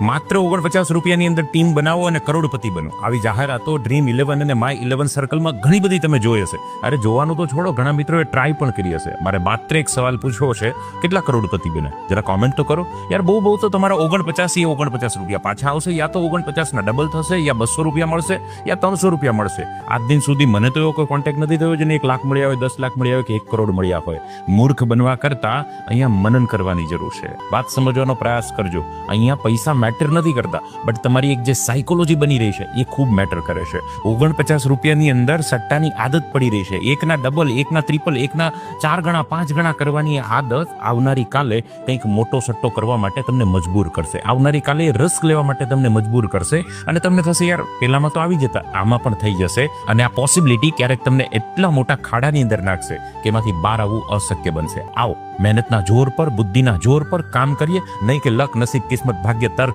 માત્ર 49 રૂપિયાની અંદર ટીમ બનાવો અને કરોડપતિ બનો. આવી જાહેરાતો Dream11 અને My11 સર્કલમાં ઘણી બધી તમે જોઈ હશે. અરે જોવાનું તો છોડો, ઘણા મિત્રોએ ટ્રાય પણ કરી હશે. મારે માત્ર એક સવાલ પૂછવો છે, કેટલા કરોડપતિ બને? જરા કોમેન્ટ તો કરો યાર. બહુ તો તમારા 49 રૂપિયા પાછા આવશે, યા તો 49 ના ડબલ થશે, યા 200 રૂપિયા મળશે, યા 300 રૂપિયા મળશે. આજ દિન સુધી મને તો એવો કોઈ કોન્ટેક્ટ નથી થયો જેને 1 લાખ મળ્યા હોય, 10 લાખ મળ્યા હોય કે 1 કરોડ મળ્યા હોય. મૂર્ખ બનવા કરતા અહીંયા મનન કરવાની જરૂર છે. વાત સમજવાનો પ્રયાસ કરજો. અહીંયા પૈસા મેટર નથી કરતા, બટ તમારી એક જે સાયકોલોજી બની રહી છે એ ખૂબ મેટર કરે છે. 49 રૂપિયાની અંદર સટ્ટાની આદત પડી રહી છે. એકના ડબલ, એકના ટ્રિપલ, એકના 4 ગણા 5 ગણા કરવાની આદત આવનારી કાલે કંઈક મોટો સટ્ટો કરવા માટે તમને મજબૂર કરશે. આવનારી કાલે રિસ્ક લેવા માટે તમને મજબૂર કરશે અને તમને થશે યાર પેલામાં તો આવી જતા, આમાં પણ થઈ જશે. અને આ પોસિબિલિટી ક્યારેક તમને એટલા મોટા ખાડાની અંદર નાખશે કે એમાંથી બહાર આવવું અશક્ય બનશે. આવો મહેનતના જોર પર, બુદ્ધિના જોર પર કામ કરીએ, નહીં કે લક, નસીબ, કિસ્મત, ભાગ્ય, તર્ક